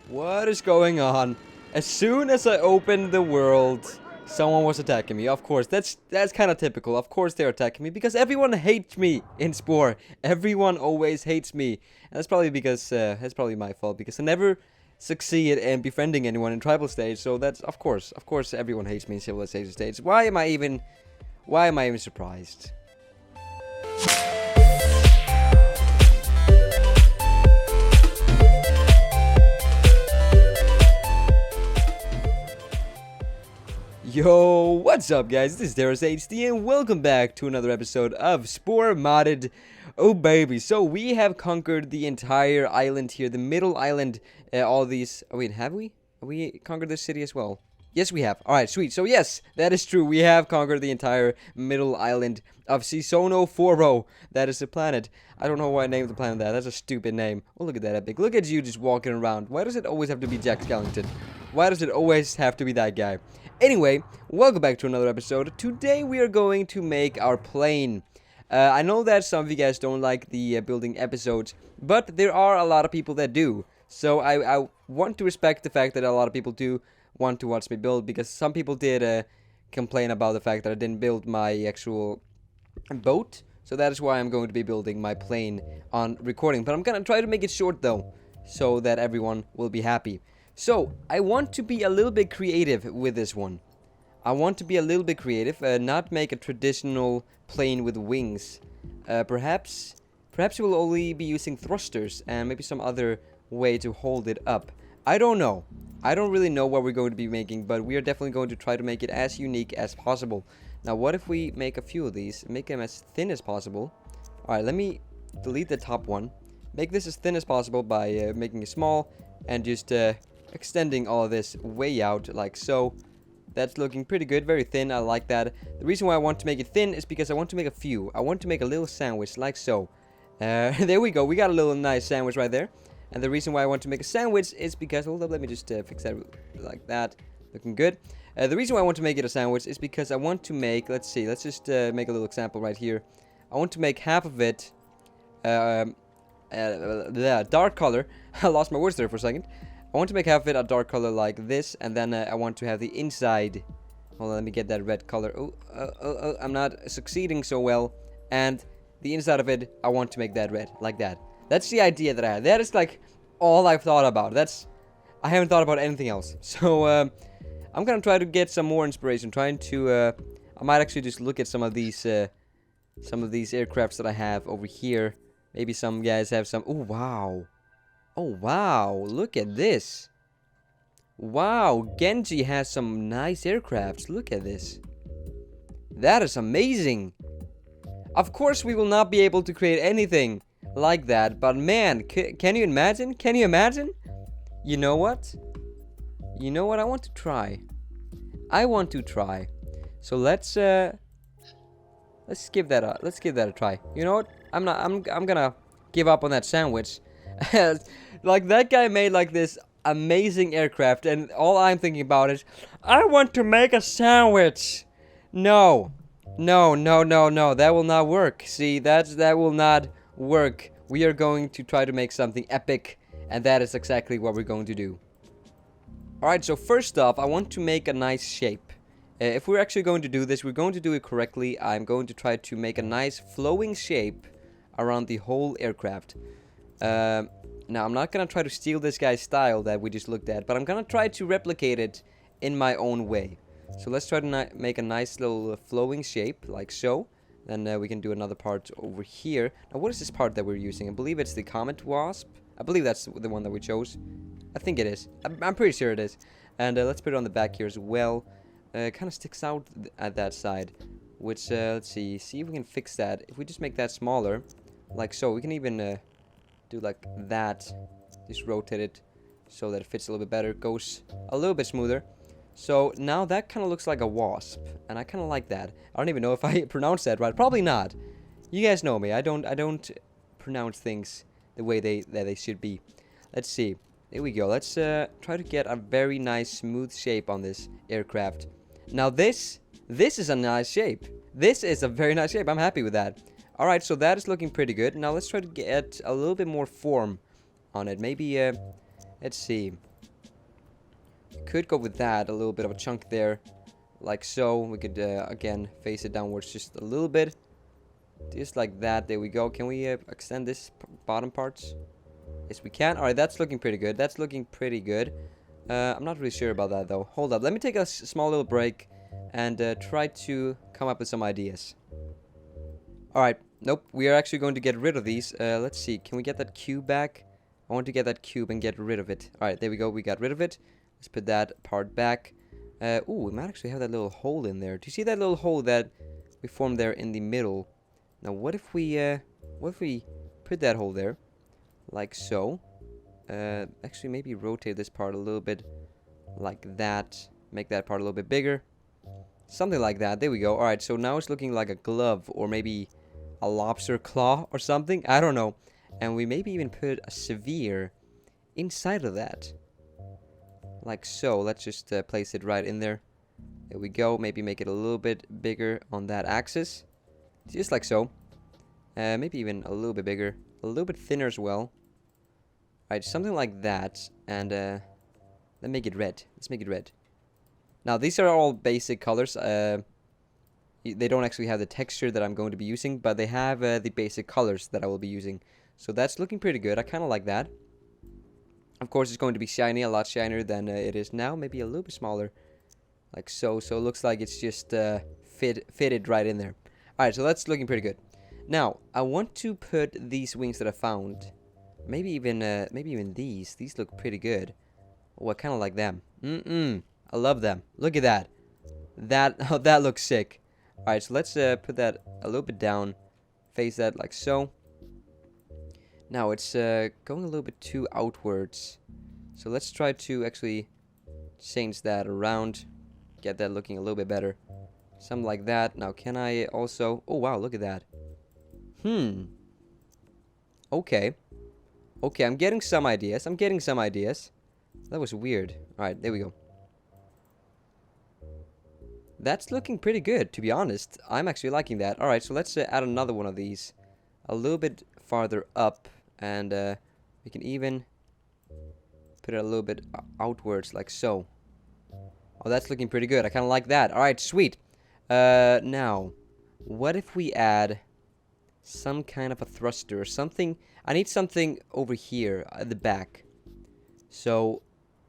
What is going on? As soon as I opened the world, someone was attacking me. Of course, that's kind of typical. Of course they're attacking me because everyone hates me in Spore. Everyone always hates me. And that's probably because that's probably my fault because I never succeed in befriending anyone in tribal stage. So that's of course everyone hates me in civilization stage. Why am I even surprised? Yo, what's up guys, this is Darius HD and welcome back to another episode of Spore Modded. Oh baby, so we have conquered the entire island here, the middle island, all these, oh wait, have we? Have we conquered this city as well? Yes we have, alright sweet, so yes, that is true, we have conquered the entire middle island of Cisono Foro. That is the planet. I don't know why I named the planet that, that's a stupid name. Oh look at that epic, look at you just walking around. Why does it always have to be Jack Skellington? Why does it always have to be that guy? Anyway, welcome back to another episode. Today we are going to make our plane. I know that some of you guys don't like the building episodes, but there are a lot of people that do. So I want to respect the fact that a lot of people do want to watch me build, because some people did complain about the fact that I didn't build my actual boat. So that is why I'm going to be building my plane on recording. But I'm gonna try to make it short though, so that everyone will be happy. So, I want to be a little bit creative with this one. I want to be a little bit creative, not make a traditional plane with wings. Perhaps we'll only be using thrusters and maybe some other way to hold it up. I don't know. I don't really know what we're going to be making, but we are definitely going to try to make it as unique as possible. Now, what if we make a few of these, make them as thin as possible? Alright, let me delete the top one. Make this as thin as possible by making it small and just extending all of this way out like so. That's looking pretty good, very thin, I like that. The reason why I want to make it thin is because I want to make a few. I want to make a little sandwich like so. There we go, we got a little nice sandwich right there. And the reason why I want to make a sandwich is because, hold up, let me just fix that like that. Looking good. The reason why I want to make it a sandwich is because I want to make, let's see, let's just make a little example right here. I want to make half of it dark color. I lost my words there for a second. I want to make half of it a dark color like this, and then I want to have the inside. Hold on, let me get that red color. Oh, I'm not succeeding so well. And the inside of it, I want to make that red, like that. That's the idea that I had. That is like all I've thought about. I haven't thought about anything else. So I'm gonna try to get some more inspiration. I might actually just look at some of these aircrafts that I have over here. Maybe some guys have some. Oh wow. Oh wow, look at this. Wow, Genji has some nice aircrafts. Look at this. That is amazing. Of course we will not be able to create anything like that, but man, can you imagine? Can you imagine? You know what? You know what? I want to try. So let's give that a try. You know what? I'm gonna give up on that sandwich. Like, that guy made like this amazing aircraft, and all I'm thinking about is, I want to make a sandwich. No, that will not work. See, that will not work. We are going to try to make something epic, and that is exactly what we're going to do. Alright, so first off, I want to make a nice shape. If we're actually going to do this, we're going to do it correctly. I'm going to try to make a nice flowing shape around the whole aircraft. Now, I'm not gonna try to steal this guy's style that we just looked at, but I'm gonna try to replicate it in my own way. So let's try to make a nice little flowing shape, like so. Then we can do another part over here. Now, what is this part that we're using? I believe it's the Comet Wasp. I believe that's the one that we chose. I think it is. I'm pretty sure it is. And let's put it on the back here as well. It kind of sticks out at that side. Which, let's see if we can fix that. If we just make that smaller, like so, we can even do like that. Just rotate it so that it fits a little bit better, goes a little bit smoother. So now that kind of looks like a wasp, and I kind of like that. I don't even know if I pronounced that right. Probably not. You guys know me. I don't pronounce things the way they should be. Let's see. There we go. Let's try to get a very nice smooth shape on this aircraft. Now this is a nice shape. This is a very nice shape. I'm happy with that. Alright, so that is looking pretty good. Now let's try to get a little bit more form on it. Maybe, let's see. could go with that, a little bit of a chunk there, like so. We could, again, face it downwards just a little bit. Just like that. There we go. Can we extend this bottom parts? Yes, we can. Alright, that's looking pretty good. That's looking pretty good. I'm not really sure about that, though. Hold up. Let me take a small little break and try to come up with some ideas. Alright. Nope. We are actually going to get rid of these. Let's see. Can we get that cube back? I want to get that cube and get rid of it. Alright, there we go. We got rid of it. Let's put that part back. Ooh, we might actually have that little hole in there. Do you see that little hole that we formed there in the middle? Now, what if we put that hole there? Like so. Actually, maybe rotate this part a little bit like that. Make that part a little bit bigger. Something like that. There we go. Alright, so now it's looking like a glove or maybe a lobster claw or something. I don't know. And we maybe even put a sphere inside of that. Like so. Let's just place it right in there. There we go. Maybe make it a little bit bigger on that axis. Just like so. Maybe even a little bit bigger. A little bit thinner as well. Alright, something like that. And let's make it red. Let's make it red. Now, these are all basic colors. They don't actually have the texture that I'm going to be using, but they have the basic colors that I will be using. So that's looking pretty good. I kind of like that. Of course, it's going to be shiny, a lot shinier than it is now. Maybe a little bit smaller. Like so. So it looks like it's just fitted right in there. Alright, so that's looking pretty good. Now, I want to put these wings that I found. Maybe even these. These look pretty good. Oh, I kind of like them. I love them. Look at that. That looks sick. Alright, so let's put that a little bit down. Face that like so. Now, it's going a little bit too outwards. So let's try to actually change that around. Get that looking a little bit better. Something like that. Now, can I also... Oh, wow, look at that. Okay. Okay, I'm getting some ideas. That was weird. Alright, there we go. That's looking pretty good, to be honest. I'm actually liking that. Alright, so let's add another one of these. A little bit farther up. And we can even put it a little bit outwards, like so. Oh, that's looking pretty good. I kind of like that. Alright, sweet. Now, what if we add some kind of a thruster or something? I need something over here at the back. So,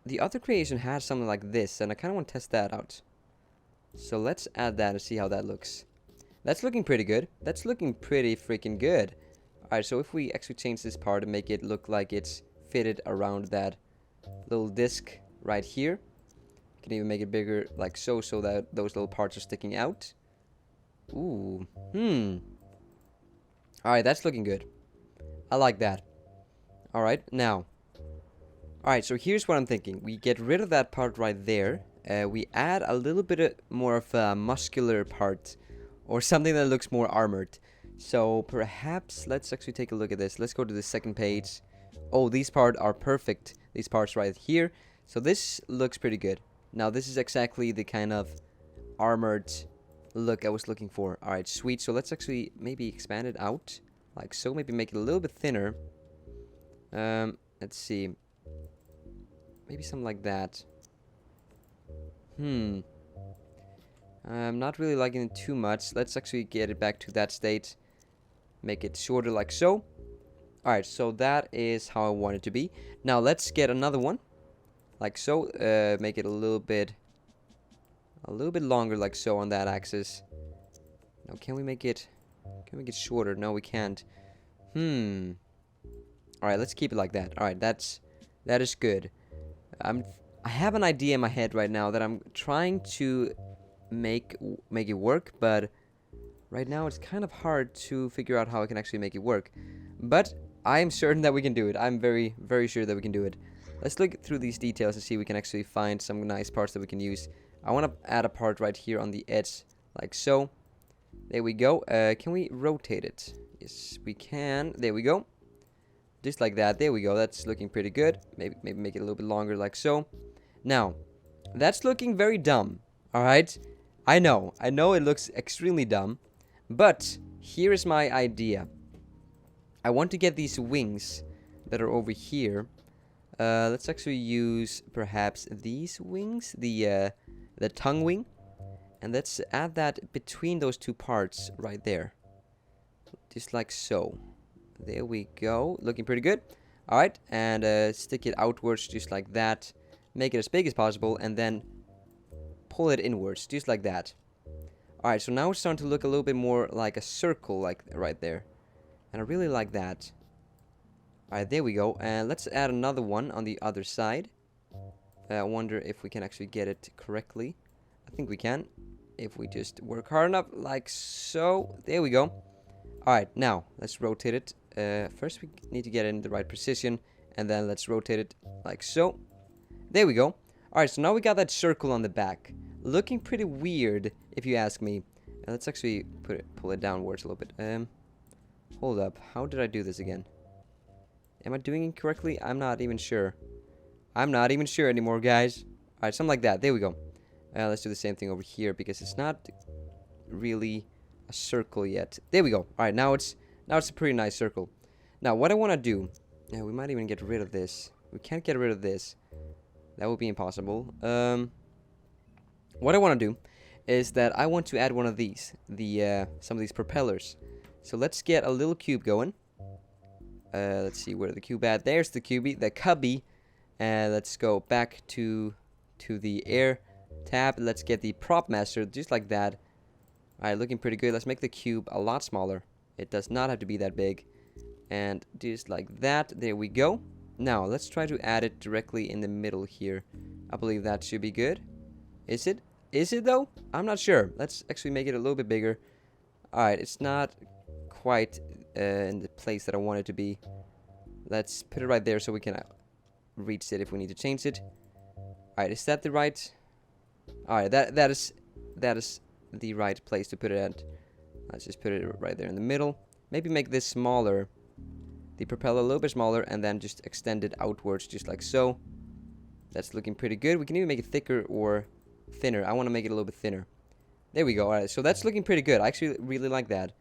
the other creation has something like this, and I kind of want to test that out. So, let's add that and see how that looks. That's looking pretty good. That's looking pretty freaking good. Alright, so if we actually change this part and make it look like it's fitted around that little disc right here. You can even make it bigger like so, so that those little parts are sticking out. Ooh. Alright, that's looking good. I like that. Alright, now. Alright, so here's what I'm thinking. We get rid of that part right there. We add a little bit more of a muscular part. Or something that looks more armored. So perhaps let's actually take a look at this. Let's go to the second page. Oh, these parts are perfect. These parts right here. So this looks pretty good. Now this is exactly the kind of armored look I was looking for. Alright, sweet. So let's actually maybe expand it out. Like so. Maybe make it a little bit thinner. Let's see. Maybe something like that. I'm not really liking it too much. Let's actually get it back to that state. Make it shorter like so. Alright, so that is how I want it to be. Now let's get another one. Like so. Make it a little bit longer like so on that axis. Now can we make it shorter? No, we can't. Alright, let's keep it like that. Alright, that is good. I have an idea in my head right now that I'm trying to make it work, but right now it's kind of hard to figure out how I can actually make it work. But I am certain that we can do it. I'm very, very sure that we can do it. Let's look through these details and see if we can actually find some nice parts that we can use. I want to add a part right here on the edge, like so. There we go. Can we rotate it? Yes, we can. There we go. Just like that. There we go. That's looking pretty good. Maybe make it a little bit longer, like so. Now, that's looking very dumb. Alright? I know it looks extremely dumb. But, here is my idea. I want to get these wings that are over here. Let's actually use perhaps these wings, the tongue wing, and let's add that between those two parts right there, just like so. There we go, looking pretty good. All right, and stick it outwards just like that. Make it as big as possible, and then pull it inwards, just like that. All right, so now it's starting to look a little bit more like a circle, like right there, and I really like that. All right, there we go, and let's add another one on the other side. I wonder if we can actually get it correctly. I think we can, if we just work hard enough, like so. There we go. Alright, now, let's rotate it. First we need to get it in the right position, and then let's rotate it like so. There we go. Alright, so now we got that circle on the back. Looking pretty weird, if you ask me. Let's actually pull it downwards a little bit. Hold up, how did I do this again? Am I doing it correctly? I'm not even sure. I'm not even sure anymore, guys. Alright, something like that. There we go. Let's do the same thing over here, because it's not really a circle yet. There we go. Alright, now it's a pretty nice circle. Now, what I want to do... Yeah, we might even get rid of this. We can't get rid of this. That would be impossible. What I want to do is that I want to add one of these. Some of these propellers. So let's get a little cube going. Let's see where the cube at. There's the cubby. And let's go back to the air tab. Let's get the prop master just like that. Alright, looking pretty good. Let's make the cube a lot smaller. It does not have to be that big. And just like that. There we go. Now, let's try to add it directly in the middle here. I believe that should be good. Is it? Is it though? I'm not sure. Let's actually make it a little bit bigger. Alright, it's not quite in the place that I want it to be. Let's put it right there so we can reach it if we need to change it. Alright, is that the right... Alright, that is the right place to put it at. Let's just put it right there in the middle. Maybe make this smaller, the propeller a little bit smaller, and then just extend it outwards just like so. That's looking pretty good. We can even make it thicker or thinner. I want to make it a little bit thinner. There we go. Alright, so that's looking pretty good. I actually really like that.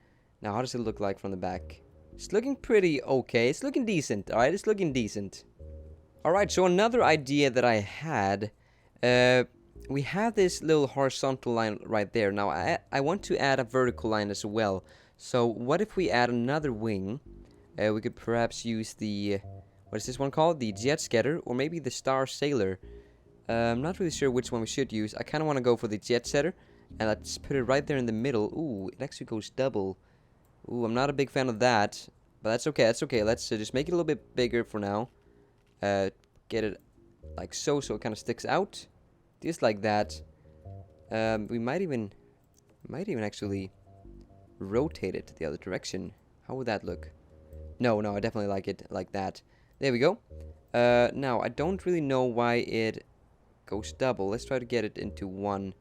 Now, how does it look like from the back? It's looking pretty okay. It's looking decent. Alright, it's looking decent. Alright, so another idea that I had, we have this little horizontal line right there. Now, I want to add a vertical line as well. So, what if we add another wing? We could perhaps use the... What is this one called? The Jet Setter, or maybe the Star Sailor. I'm not really sure which one we should use. I kind of want to go for the Jet Setter. And let's put it right there in the middle. Ooh, it actually goes double. Ooh, I'm not a big fan of that. But that's okay, that's okay. Let's just make it a little bit bigger for now. Get it like so it kind of sticks out. Just like that. We might even actually rotate it the other direction. How would that look? No, I definitely like it like that. There we go. Now, I don't really know why it goes double. Let's try to get it into one.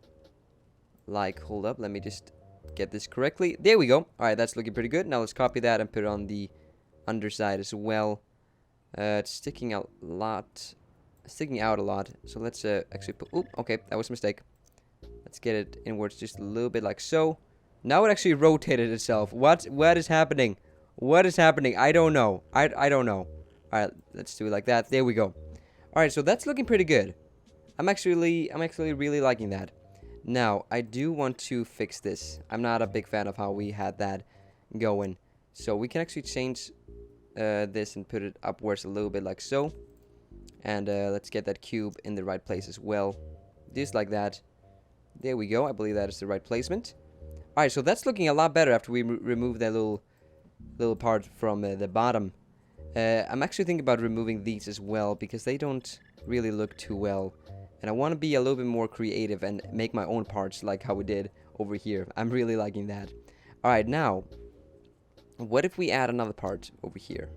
Like, hold up, let me just get this correctly. There we go. Alright, that's looking pretty good. Now let's copy that and put it on the underside as well. It's sticking out a lot. So let's actually put... Oop, okay, that was a mistake. Let's get it inwards just a little bit like so. Now it actually rotated itself. What is happening? What is happening? I don't know. I don't know. Alright, let's do it like that. There we go. Alright, so that's looking pretty good. I'm actually really liking that. Now, I do want to fix this. I'm not a big fan of how we had that going. So we can actually change this and put it upwards a little bit like so. And let's get that cube in the right place as well. Just like that. There we go. I believe that is the right placement. Alright, so that's looking a lot better after we remove that little part from the bottom. I'm actually thinking about removing these as well, because they don't really look too well. And I want to be a little bit more creative and make my own parts like how we did over here. I'm really liking that. Alright, now, what if we add another part over here?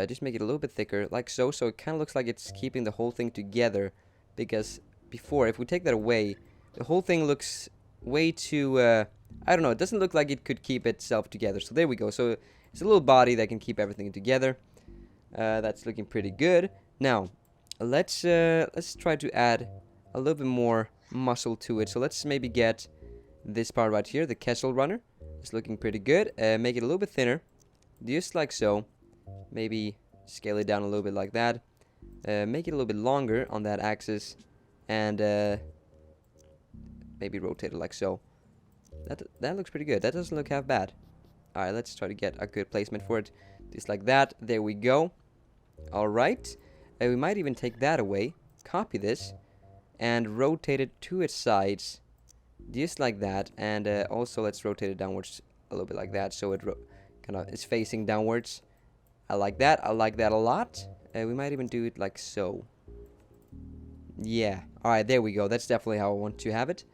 Just make it a little bit thicker, like so it kind of looks like it's keeping the whole thing together. Because before, if we take that away, the whole thing looks way too, I don't know, it doesn't look like it could keep itself together. So there we go. So it's a little body that can keep everything together. That's looking pretty good. Now, let's try to add a little bit more muscle to it. So let's maybe get this part right here, the Kessel Runner. It's looking pretty good. Make it a little bit thinner, just like so. Maybe scale it down a little bit like that. Make it a little bit longer on that axis, and maybe rotate it like so. That looks pretty good. That doesn't look half bad. Alright, let's try to get a good placement for it. Just like that. There we go. Alright. We might even take that away. Copy this. And rotate it to its sides. Just like that. And also let's rotate it downwards a little bit like that. So it kind of is facing downwards. I like that. I like that a lot. We might even do it like so. Yeah. Alright, there we go. That's definitely how I want to have it.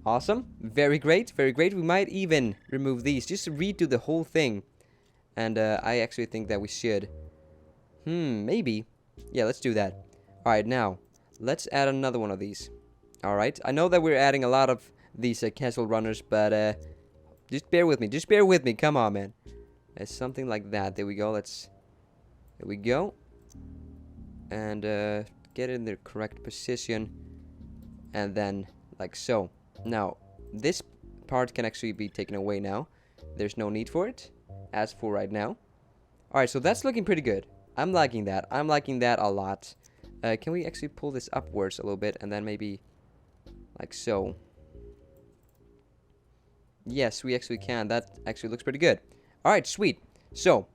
Awesome. Very great. Very great. We might even remove these. Just to redo the whole thing. And I actually think that we should. Maybe. Yeah, let's do that. Alright, now. Let's add another one of these. Alright. I know that we're adding a lot of these castle runners, but just bear with me. Just bear with me. Come on, man. Something like that. There we go. There we go. And get it in the correct position. And then like so. Now, this part can actually be taken away now. There's no need for it, as for right now. Alright, so that's looking pretty good. I'm liking that. I'm liking that a lot. Can we actually pull this upwards a little bit, and then maybe like so? Yes, we actually can. That actually looks pretty good. Alright, sweet. So,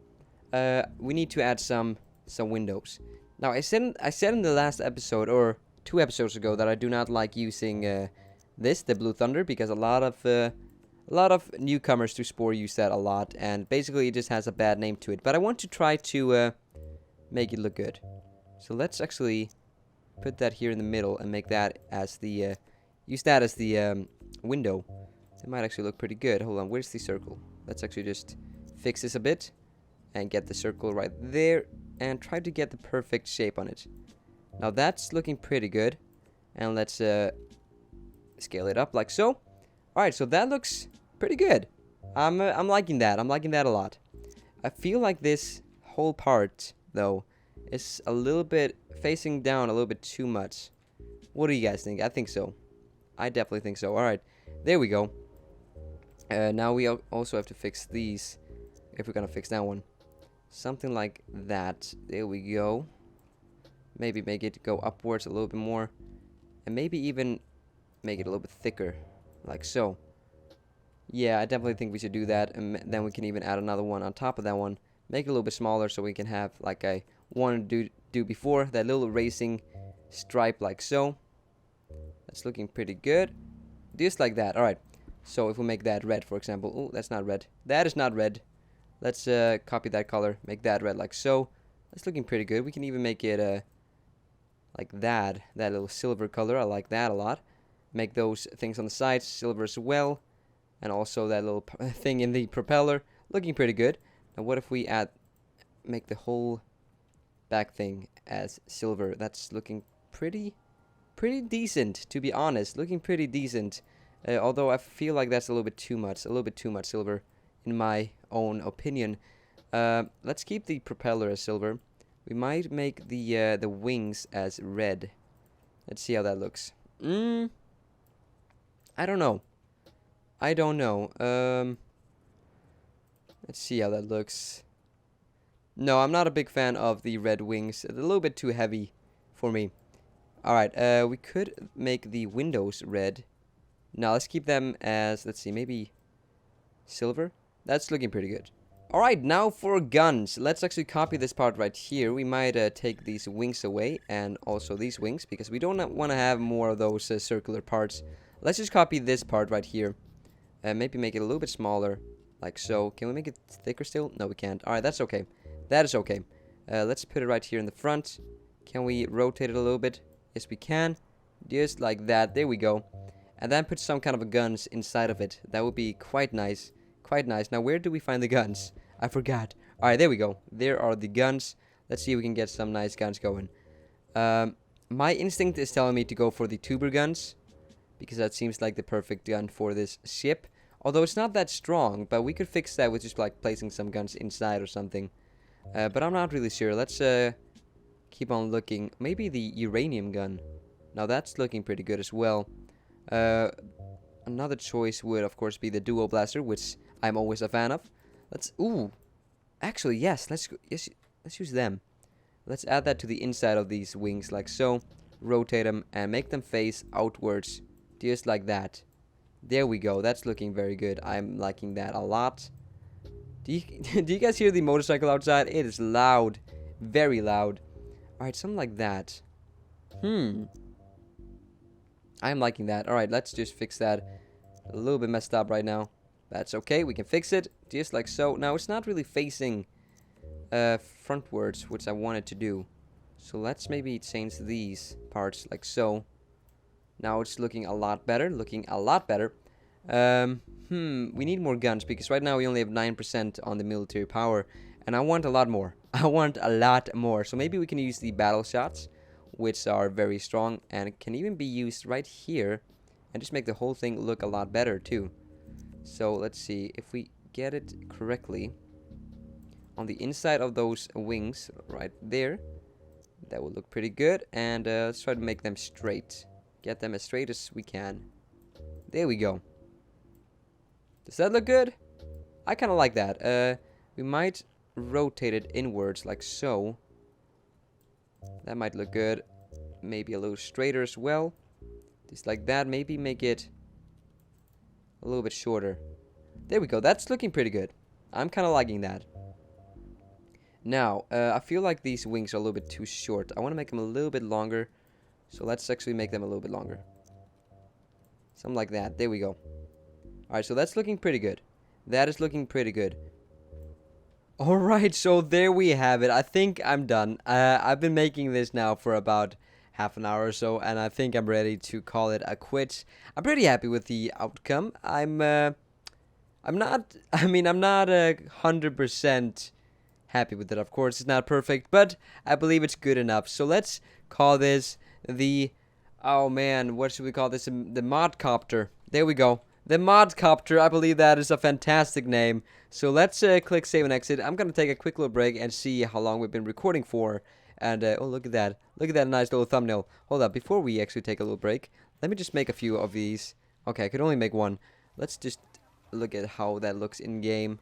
we need to add some windows. Now, I said in the last episode, or 2 episodes ago, that I do not like using the Blue Thunder, because a lot of newcomers to Spore use that a lot, and basically it just has a bad name to it. But I want to try to make it look good. So let's actually put that here in the middle and make that as the use that as the window. It might actually look pretty good. Hold on, where's the circle? Let's actually just fix this a bit and get the circle right there and try to get the perfect shape on it. Now that's looking pretty good, and let's scale it up like so. Alright, so that looks pretty good. I'm liking that. I'm liking that a lot. I feel like this whole part, though, is a little bit facing down a little bit too much. What do you guys think? I think so. I definitely think so. Alright, there we go. Now we also have to fix these, if we're gonna fix that one. Something like that. There we go. Maybe make it go upwards a little bit more. And maybe even make it a little bit thicker. Like so. Yeah, I definitely think we should do that. And then we can even add another one on top of that one. Make it a little bit smaller so we can have, like I wanted to do before, that little racing stripe like so. That's looking pretty good. Just like that. Alright. So if we make that red, for example. Oh, that's not red. That is not red. Let's copy that color. Make that red like so. That's looking pretty good. We can even make it like that. That little silver color. I like that a lot. Make those things on the sides silver as well. And also that little thing in the propeller. Looking pretty good. Now what if we make the whole back thing as silver? That's looking pretty decent, to be honest. Looking pretty decent. Although I feel like that's a little bit too much. A little bit too much silver, in my own opinion. Let's keep the propeller as silver. We might make the wings as red. Let's see how that looks. I don't know. Let's see how that looks. No, I'm not a big fan of the red wings. A little bit too heavy for me. Alright, we could make the windows red. Now, let's keep them as, let's see, maybe silver? That's looking pretty good. Alright, now for guns. Let's actually copy this part right here. We might take these wings away, and also these wings, because we don't want to have more of those circular parts. Let's just copy this part right here. Maybe make it a little bit smaller, like so. Can we make it thicker still? No, we can't. Alright, that's okay. That is okay. Let's put it right here in the front. Can we rotate it a little bit? Yes, we can. Just like that. There we go. And then put some kind of a guns inside of it. That would be quite nice. Quite nice. Now, where do we find the guns? I forgot. Alright, there we go. There are the guns. Let's see if we can get some nice guns going. My instinct is telling me to go for the tuber guns, because that seems like the perfect gun for this ship. Although it's not that strong, but we could fix that with just like placing some guns inside or something. But I'm not really sure. Let's keep on looking. Maybe the uranium gun. Now that's looking pretty good as well. Another choice would of course be the duo blaster, which I'm always a fan of. Actually yes, let's use them. Let's add that to the inside of these wings like so. Rotate them and make them face outwards. Just like that. There we go. That's looking very good. I'm liking that a lot. Do you guys hear the motorcycle outside? It is loud. Very loud. Alright, something like that. I'm liking that. Alright, let's just fix that. A little bit messed up right now. That's okay. We can fix it. Just like so. Now, it's not really facing frontwards, which I wanted to do. So let's maybe change these parts like so. Now it's looking a lot better. We need more guns because right now we only have 9% on the military power. And I want a lot more. So maybe we can use the battle shots, which are very strong and can even be used right here. And just make the whole thing look a lot better too. So let's see if we get it correctly. On the inside of those wings right there. That will look pretty good. And let's try to make them straight. Get them as straight as we can. There we go. Does that look good? I kind of like that. We might rotate it inwards like so. That might look good. Maybe a little straighter as well. Just like that. Maybe make it a little bit shorter. There we go. That's looking pretty good. I'm kind of liking that. Now, I feel like these wings are a little bit too short. I want to make them a little bit longer. So let's actually make them a little bit longer. Something like that. There we go. Alright, so that's looking pretty good. That is looking pretty good. Alright, so there we have it. I think I'm done. I've been making this now for about half an hour or so, and I think I'm ready to call it a quit. I'm pretty happy with the outcome. I'm not 100% happy with it. Of course, it's not perfect, but I believe it's good enough. So let's call this the, oh man, what should we call this? The Modcopter. There we go. The Modcopter. I believe that is a fantastic name. So let's click save and exit. I'm going to take a quick little break and see how long we've been recording for. And, oh, look at that. Look at that nice little thumbnail. Hold up. Before we actually take a little break, let me just make a few of these. Okay, I could only make one. Let's just look at how that looks in game.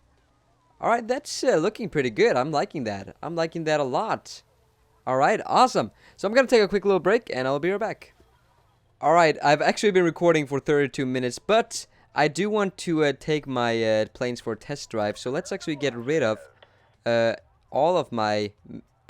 Alright, that's looking pretty good. I'm liking that. I'm liking that a lot. Alright, awesome. So I'm going to take a quick little break and I'll be right back. Alright, I've actually been recording for 32 minutes, but I do want to take my planes for a test drive. So let's actually get rid of all of my...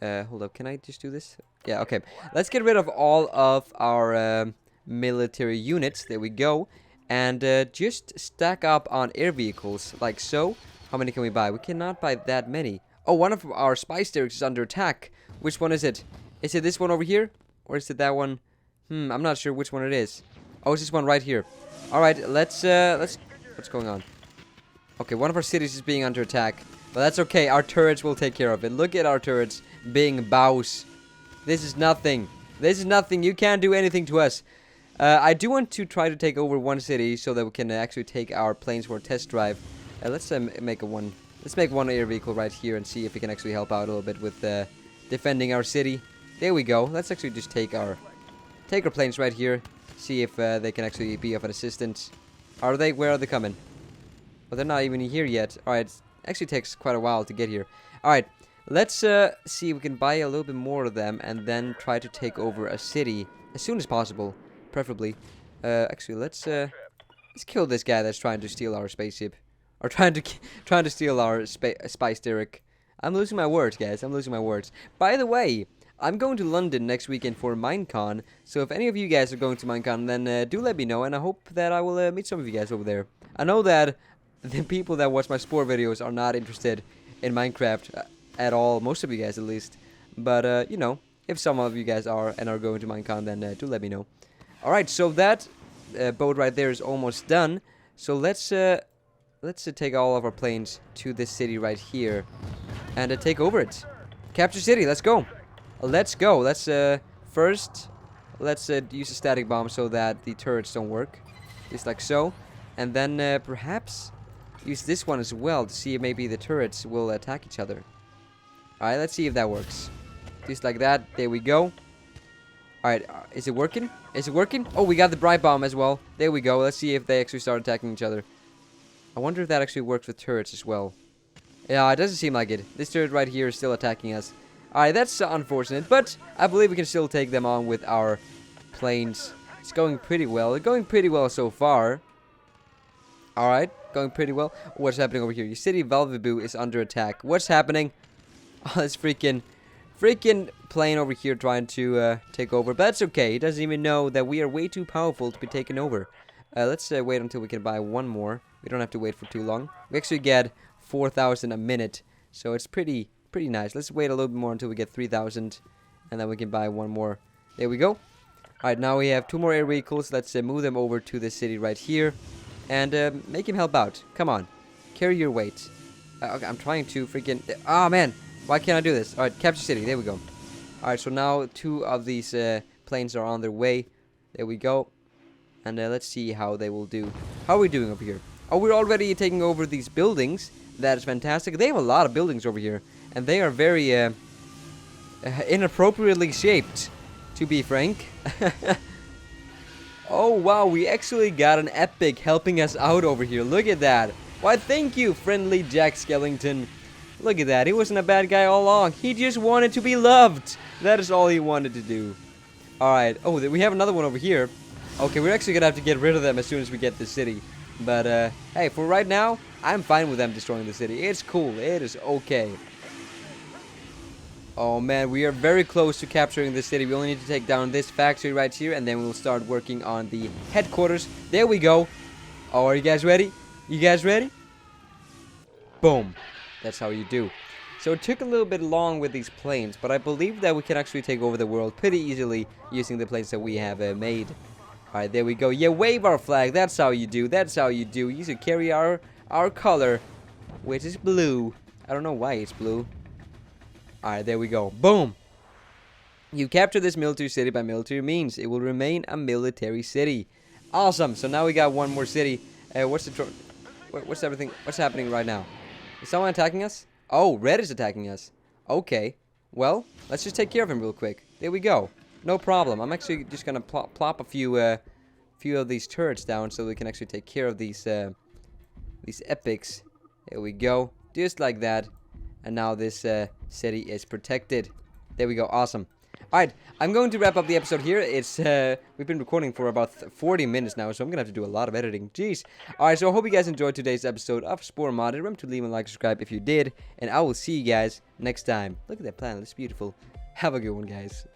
hold up, can I just do this? Yeah, okay. Let's get rid of all of our military units. There we go. And just stack up on air vehicles, like so. How many can we buy? We cannot buy that many. Oh, one of our spy derricks is under attack. Which one is it? Is it this one over here? Or is it that one? I'm not sure which one it is. Oh, it's this one right here. Alright, let's... What's going on? Okay, one of our cities is being under attack. But that's okay. Our turrets will take care of it. Look at our turrets being bows. This is nothing. This is nothing. You can't do anything to us. I do want to try to take over one city so that we can actually take our planes for a test drive. Let's make one air vehicle right here and see if we can actually help out a little bit with defending our city. There we go. Let's actually just take our planes right here. See if they can actually be of an assistance. Are they? Where are they coming? Well, they're not even here yet. Alright, it actually takes quite a while to get here. Alright, let's see if we can buy a little bit more of them and then try to take over a city as soon as possible, preferably. Actually, let's kill this guy that's trying to steal our spaceship. Or trying to steal our spy derrick. I'm losing my words, guys. I'm losing my words. By the way, I'm going to London next weekend for Minecon. So if any of you guys are going to Minecon, then do let me know. And I hope that I will meet some of you guys over there. I know that the people that watch my sport videos are not interested in Minecraft at all. Most of you guys, at least. But, you know, if some of you guys are and are going to Minecon, then do let me know. Alright, so that boat right there is almost done. So let's take all of our planes to this city right here and take over it. Capture city, let's go. Let's go. Let's first use a static bomb so that the turrets don't work. Just like so. And then perhaps use this one as well to see if maybe the turrets will attack each other. Alright, let's see if that works. Just like that. There we go. Alright, is it working? Is it working? Oh, we got the bright bomb as well. There we go. Let's see if they actually start attacking each other. I wonder if that actually works with turrets as well. Yeah, it doesn't seem like it. This turret right here is still attacking us. Alright, that's unfortunate, but I believe we can still take them on with our planes. It's going pretty well. It's going pretty well so far. Alright, going pretty well. What's happening over here? Your city, Velvebu, is under attack. What's happening? Oh, this freaking plane over here trying to take over. But that's okay. He doesn't even know that we are way too powerful to be taken over. Let's wait until we can buy one more. We don't have to wait for too long. We actually get 4,000 a minute. So it's pretty nice. Let's wait a little bit more until we get 3,000. And then we can buy one more. There we go. Alright, now we have 2 more air vehicles. Let's move them over to the city right here. And make him help out. Come on. Carry your weight. Okay, I'm trying to freaking... Oh, man. Why can't I do this? Alright, capture city. There we go. Alright, so now 2 of these planes are on their way. There we go. And let's see how they will do. How are we doing over here? Oh, we're already taking over these buildings. That is fantastic. They have a lot of buildings over here. And they are very inappropriately shaped, to be frank. Oh, wow. We actually got an epic helping us out over here. Look at that. Why, thank you, friendly Jack Skellington. Look at that. He wasn't a bad guy all along. He just wanted to be loved. That is all he wanted to do. Alright. Oh, we have another one over here. Okay, we're actually going to have to get rid of them as soon as we get the city. But, hey, for right now, I'm fine with them destroying the city. It's cool. It is okay. Oh, man, we are very close to capturing the city. We only need to take down this factory right here, and then we'll start working on the headquarters. There we go. Oh, are you guys ready? You guys ready? Boom. That's how you do. So it took a little bit long with these planes, but I believe that we can actually take over the world pretty easily using the planes that we have made. Alright, there we go. Yeah, wave our flag. That's how you do. That's how you do. You should carry our color, which is blue. I don't know why it's blue. Alright, there we go. Boom! You capture this military city by military means. It will remain a military city. Awesome! So now we got one more city. What's everything? What's happening right now? Is someone attacking us? Oh, Red is attacking us. Okay. Well, let's just take care of him real quick. There we go. No problem. I'm actually just gonna plop a few of these turrets down so we can actually take care of these epics. There we go. Just like that. And now this city is protected. There we go. Awesome. Alright, I'm going to wrap up the episode here. It's we've been recording for about 40 minutes now, so I'm going to have to do a lot of editing. Jeez. Alright, so I hope you guys enjoyed today's episode of Spore Modded. Remember to leave a like, subscribe if you did, and I will see you guys next time. Look at that planet. It's beautiful. Have a good one, guys.